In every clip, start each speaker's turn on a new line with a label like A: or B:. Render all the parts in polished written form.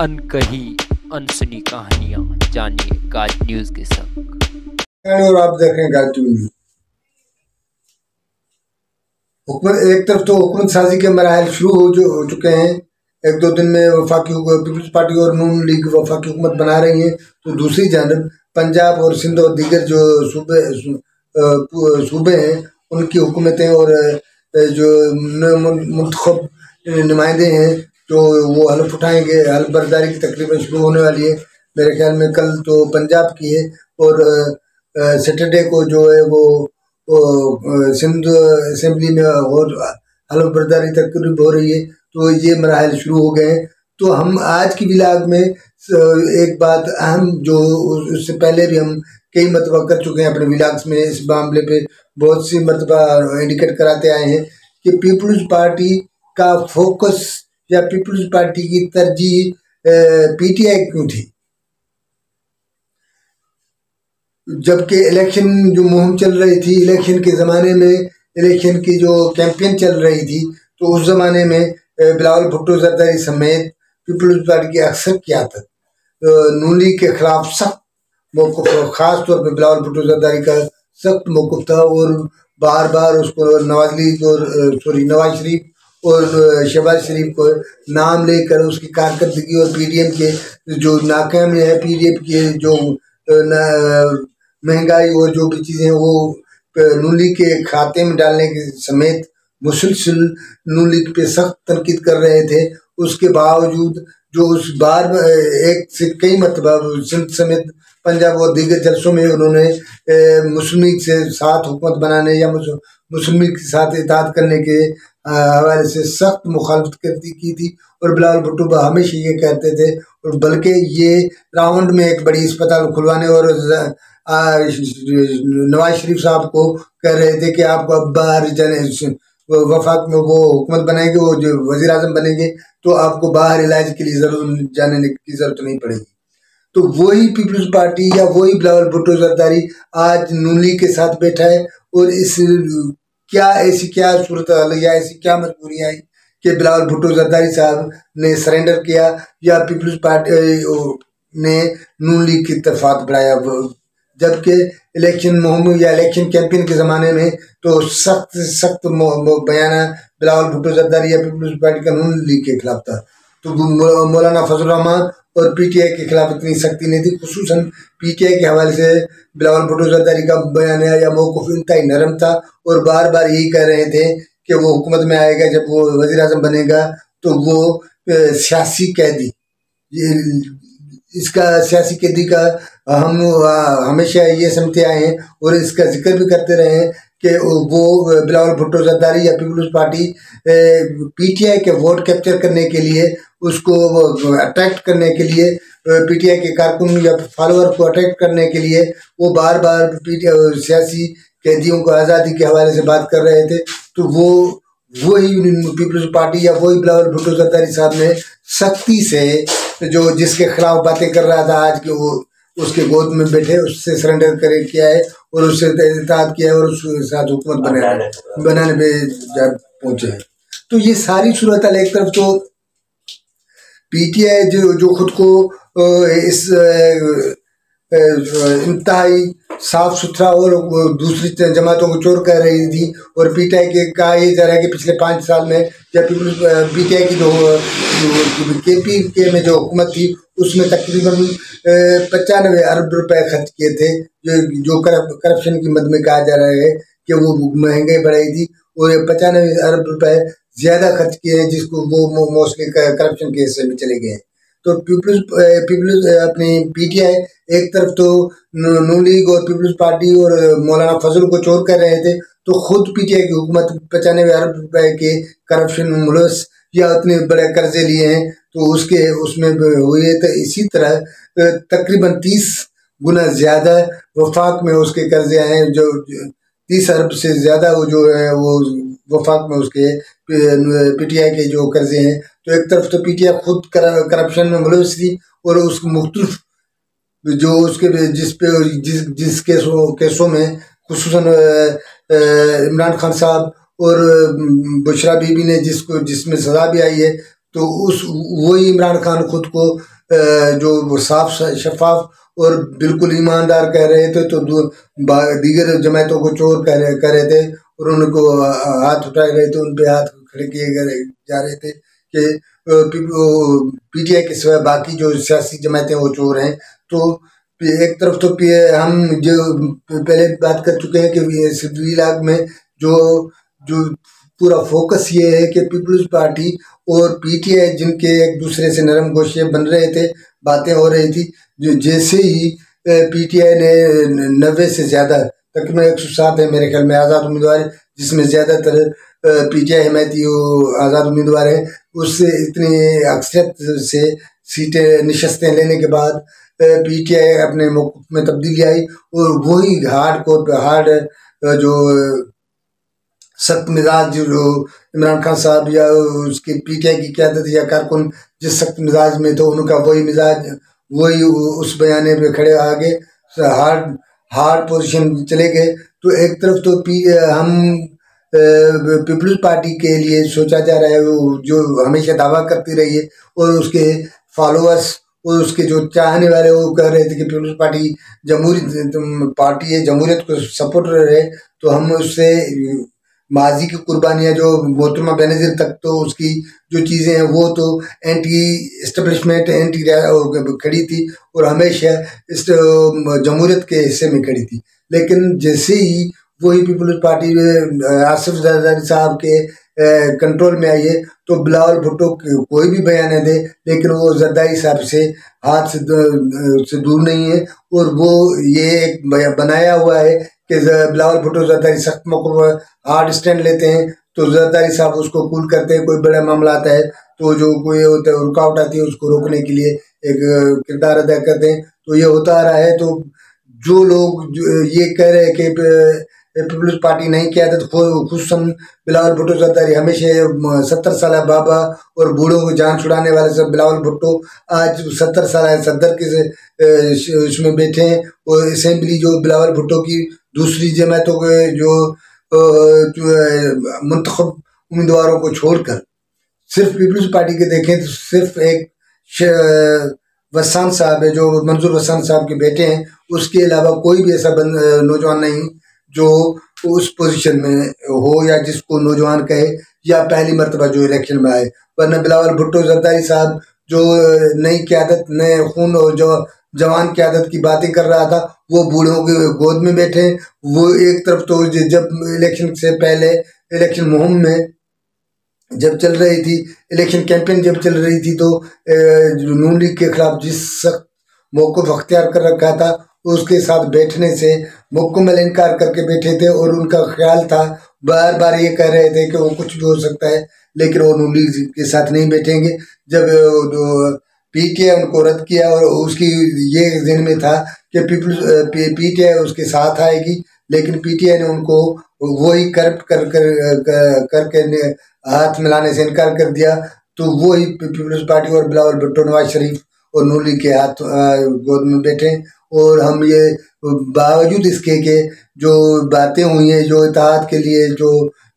A: अनकही अनसुनी कहानियां जानिए गाज न्यूज के संग।
B: और आप देख रहे हैं गाज न्यूज। एक तरफ तो हुकूमत साजी के मराहल शुरू हो चुके हैं। एक दो दिन में वफाकी पीपल्स पार्टी और नून लीग वफाकी हुकूमत बना रही है, तो दूसरी जानब पंजाब और सिंध और दीगर जो सूबे हैं उनकी हुकूमतें और जो मुंतखब नुमाइंदे हैं तो वो हल्फ उठाएंगे। हल्फ बर्दारी की तकरीबन शुरू होने वाली है। मेरे ख्याल में कल तो पंजाब की है और सैटरडे को जो है वो सिंध असेंबली में और हल्फ बर्दारी तकरीब हो रही है। तो ये मराहल शुरू हो गए हैं। तो हम आज की व्लॉग में एक बात अहम जो उससे पहले भी हम कई मरतबा कर चुके हैं अपने व्लॉग्स में, इस मामले पे बहुत सी मरतबा इंडिकेट कराते आए हैं कि पीपल्स पार्टी का फोकस या पीपल्स पार्टी की तरजीह पीटीआई क्यों थी, जबकि इलेक्शन जो मुहिम चल रही थी, इलेक्शन के ज़माने में इलेक्शन की जो कैंपेन चल रही थी, तो उस ज़माने में बिलावल भुट्टो जरदारी समेत पीपल्स पार्टी की अक्सर क़यादत नून लीग के खिलाफ सख्त मौक़िफ़, ख़ास तौर पर बिलावल भुट्टो जरदारी का सख्त मौक़िफ़ था और बार बार उसको नवाज शरीफ और शहबाज शरीफ को नाम लेकर उसकी कारकर्दगी और पीडीएम के जो नाकामी है, पीडीएम के जो महंगाई और जो भी चीज़ें वो नून लीग के खाते में डालने के समेत मुसलसल नून लीग पे सख्त तनकीद कर रहे थे। उसके बावजूद जो उस बार एक से कई मरतबा सिंध समेत पंजाब और दीगर जलसों में उन्होंने मुस्लिम लीग से साथ हुकूमत बनाने या मुस्लिम लीग के साथ इत्तेहाद करने के हवाले से सख्त मुखालफत की थी और बिलावल भुट्टो हमेशा ये कहते थे, और बल्कि ये रावंड में एक बड़ी अस्पताल खुलवाने और नवाज शरीफ साहब को कह रहे थे कि आपको अब बाहर जाने वफाक में वो हुकूमत बनाएंगे, वो जो वज़ीर आज़म बनेंगे तो आपको बाहर इलाज के लिए जाने की ज़रूरत नहीं पड़ेगी। तो वही पीपल्स पार्टी या वही बिलावल भुट्टो जरदारी आज नून लीग के साथ बैठा है और इस ऐसी क्या सूरत हाल या ऐसी क्या मजबूरी आई कि बिलावल भुट्टो जरदारी साहब ने सरेंडर किया या पीपल्स पार्टी ने नून लीग की तरफात बढ़ाया, जबकि इलेक्शन मुहिम या इलेक्शन कैंपेन के ज़माने में तो सख्त बयाना बिलावल भुट्टो जरदारी या पीपल्स पार्टी का नून लीग के खिलाफ था। तो मौलाना फजल रहमान और पीटीआई के खिलाफ इतनी सख्ती नहीं थी। खुसूसन पीटीआई के हवाले से बिलावल भुट्टो जरदारी का बयान या मौक़िफ़ इंतहाई नरम था और बार बार यही कह रहे थे कि वो हुकूमत में आएगा, जब वो वज़ीर आज़म बनेगा तो वो सियासी कैदी, इसका सियासी कैदी का हम हमेशा ये समझते आए हैं और इसका जिक्र भी करते रहे हैं कि वो बिलावल भुट्टो जरदारी या पीपल्स पार्टी पीटीआई के वोट कैप्चर करने के लिए, उसको अट्रैक्ट करने के लिए, पीटीआई के कारकुन या फॉलोअर को अट्रैक्ट करने के लिए वो बार बार सियासी कैदियों को आज़ादी के हवाले से बात कर रहे थे। तो वही पीपल्स पार्टी या वही बिलावल भुट्टो जरदारी साहब ने सख्ती से जो जिसके खिलाफ बातें कर रहा था आज के वो उसके गोद में बैठे उससे सरेंडर किया है और उससे इत्तेहाद किया है और उसके साथ हुकूमत बनाने पे पहुंचे हैं। तो ये सारी सूरत हाल, एक तरफ तो पीटीआई जो खुद को इस इंतहाई साफ सुथरा और दूसरी जमातों को चोर कह रही थी और पीटीआई के कहा यह जा रहा है कि पिछले 5 साल में या पीटीआई की जो केपी के में जो हुकूमत थी उसमें तकरीबन 95 अरब रुपए खर्च किए थे, जो करप्शन की मद में कहा जा रहा है कि वो महंगाई बढ़ाई थी और 95 अरब रुपए ज़्यादा खर्च किए हैं, जिसको वो मोस्टली करप्शन के हिस्से में चले गए हैं। तो पीपल्स अपनी पीटीआई एक तरफ तो नून लीग और पीपल्स पार्टी और मौलाना फजल को चोर कर रहे थे, तो खुद पीटीआई की हुकूमत 95 अरब रुपए के करप्शन में मुलव्वस या उतने बड़े कर्जे लिए हैं तो उसमें हुए। तो इसी तरह तकरीबन 30 गुना ज़्यादा वफाक में उसके कर्जे आए हैं, जो 30 अरब से ज़्यादा वो जो है वो वफाक में उसके पीटीआई के जो कर्जे हैं। तो एक तरफ तो पीटीआई खुद करप्शन में मुलव्वस थी और उस मुख्तलिफ जो उसके जिस केसों में खुसूसन इमरान खान साहब और बुशरा बीबी ने जिसमें सज़ा भी आई है, तो उस वही इमरान खान खुद को जो साफ शफाफ और बिल्कुल ईमानदार कह रहे थे, तो दीगर जमातों को चोर कह रहे थे और उनको हाथ उठाए गए थे, उन पे हाथ खड़े किए गए जा रहे थे कि पीटीआई के सिवाय बाकी जो सियासी जमातें वो चोर हैं। तो एक तरफ तो हम जो पहले बात कर चुके हैं कि सिविल में जो जो पूरा फोकस ये है कि पीपल्स पार्टी और पीटीआई जिनके एक दूसरे से नरम गोशे बन रहे थे, बातें हो रही थी, जो जैसे ही पीटीआई ने 90 से ज़्यादा तकरीबन 107 है मेरे ख्याल में आज़ाद उम्मीदवार, जिसमें ज़्यादातर पीटीआई हिमायती आज़ाद उम्मीदवार हैं, उससे इतनी अक्सरियत से सीटें नशस्तें लेने के बाद पीटीआई अपने मौक़िफ़ में तब्दीली आई और वही हार्ड जो सख्त मिजाज जो इमरान खान साहब या उसके पीटीआई की क़यादत या कारकुन जिस सख्त मिजाज में थे, उनका वही मिजाज वही उस बयाने पे खड़े आगे हार्ड पोजीशन चले गए। तो एक तरफ तो हम पीपल्स पार्टी के लिए सोचा जा रहा है, जो हमेशा दावा करती रही है और उसके फॉलोअर्स और उसके जो चाहने वाले वो कह रहे थे कि पीपल्स पार्टी जमहूरी पार्टी है, जमहूरियत को सपोर्ट रहे, तो हम उससे माजी की कुर्बानियाँ जो मोहतरमा बेनज़ीर तक तो उसकी जो चीज़ें हैं वो तो एंटी एस्टेब्लिशमेंट एंटी खड़ी थी और हमेशा इस जमहूरियत के हिस्से में खड़ी थी। लेकिन जैसे ही वही पीपल्स पार्टी आसिफ जरदारी साहब के कंट्रोल में आई है, तो बिलावल भुट्टो कोई भी बयान दे, लेकिन वो जरदारी साहब से हाथ से दूर नहीं है और वो ये एक बनाया हुआ है कि बिलावल भुट्टो जरदारी सख्त मौक़िफ़ हार्ड स्टैंड लेते हैं, तो जरदारी साहब उसको कूल करते हैं। कोई बड़ा मामला आता है तो जो कोई रुकावट आती है उसको रोकने के लिए एक किरदार अदा करते हैं। तो ये होता आ रहा है। तो जो लोग ये कह रहे हैं कि पीपल्स पार्टी नहीं क़यादत खुशम बिलावल भुट्टो जरदारी हमेशा 70 साल बाबा और बूढ़ों को जान छुड़ाने वाले सब बिलावल भुट्टो आज 70 साल सदर के उसमें बैठे हैं और असेंबली जो बिलावल भुट्टो की दूसरी जमातों के जो मुंतखब उम्मीदवारों को छोड़कर सिर्फ पीपल्स पार्टी के देखें तो सिर्फ एक वसान साहब है जो मंजूर वसान साहब के बेटे हैं, उसके अलावा कोई भी ऐसा नौजवान नहीं जो उस पोजीशन में हो या जिसको नौजवान कहे या पहली मरतबा जो इलेक्शन में आए। वरना बिलावल भुट्टो जरदारी साहब जो नई क़यादत नए खून और जो जवान क़यादत की बातें कर रहा था, वो बूढ़ों के गोद में बैठे। वो एक तरफ तो जब इलेक्शन से पहले इलेक्शन मुहिम में जब चल रही थी, इलेक्शन कैंपेन जब चल रही थी, तो नून लीग के खिलाफ जिस सख्त मौक़िफ़ अख्तियार कर रखा था उसके साथ बैठने से मुकम्मल इनकार करके बैठे थे और उनका ख्याल था, बार बार ये कह रहे थे कि वो कुछ भी हो सकता है लेकिन वो नून लीग के साथ नहीं बैठेंगे। जब पीटीआई उनको रद्द किया और उसकी ये ज़हन में था कि पीटीआई उसके साथ आएगी, लेकिन पीटीआई ने उनको वही करप्ट करके हाथ मिलाने से इनकार कर दिया। तो वही पीपल्स पार्टी और बिलावल भुट्टो नवाज शरीफ और नून लीग के हाथ गोद में बैठे। और हम ये बावजूद इसके के जो बातें हुई हैं, जो इत्तेहाद के लिए जो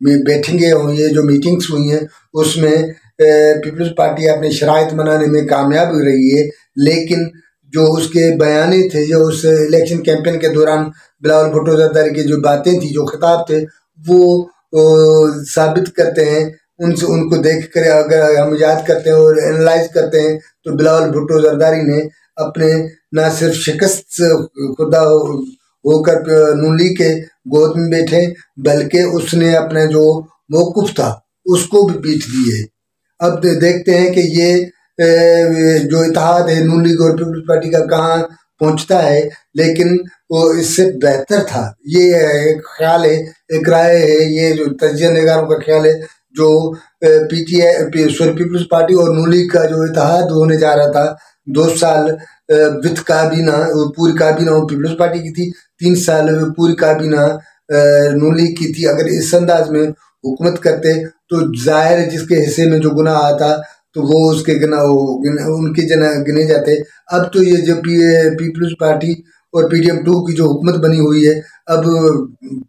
B: बैठेंगे हुई है, जो मीटिंग्स हुई हैं, उसमें पीपल्स पार्टी अपने शराइत बनाने में कामयाब हो रही है, लेकिन जो उसके बयाने थे, जो उस इलेक्शन कैंपेन के दौरान बिलावल भुट्टो जरदारी की जो बातें थी, जो खिताब थे, वो साबित करते हैं। उनको देख कर अगर हम याद करते हैं और एनालाइज करते हैं तो बिलावल भुट्टो जरदारी ने अपने न सिर्फ शिकस्त खुदा होकर नून लीग के गोद में बैठे, बल्कि उसने अपने जो मौक़िफ़ था उसको भी पीठ दी है। अब देखते हैं कि ये जो इत्तेहाद है नून लीग और पीपल्स पार्टी का कहाँ पहुँचता है, लेकिन वो इससे बेहतर था। ये एक ख्याल है, एक राय है, ये जो तजिया निगारों का ख्याल है, जो पीपल्स पार्टी और नून लीग का जो इत्तेहाद होने जा रहा था 2 साल विद काबीना, पूरी काबीना पीपल्स पार्टी की थी, 3 साल पूरी काबीना नून लीग की थी। अगर इस अंदाज में हुकूमत करते तो जाहिर है जिसके हिस्से में जो गुनाह आता तो वो उसके उनके गिने जाते। अब तो ये जब पीपल्स पार्टी और PDM-2 की जो हुकूमत बनी हुई है, अब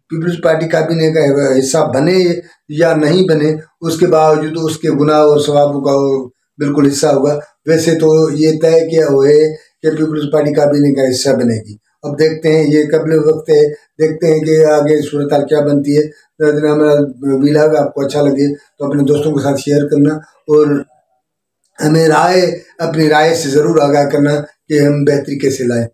B: पीपल्स पार्टी काबीने का हिस्सा बने या नहीं बने, उसके बावजूद उसके गुनाह और सवाबों का बिल्कुल हिस्सा होगा। वैसे तो ये तय किया हुआ है कि पीपल्स पार्टी काबीने का हिस्सा बनेगी। अब देखते हैं, ये कबल वक्त है, देखते हैं कि आगे सूरत हाल क्या बनती है। हमारा व्लॉग आपको अच्छा लगे तो अपने दोस्तों के साथ शेयर करना और हमें अपनी राय से ज़रूर आगाह करना कि हम बेहतरी कैसे लाएं।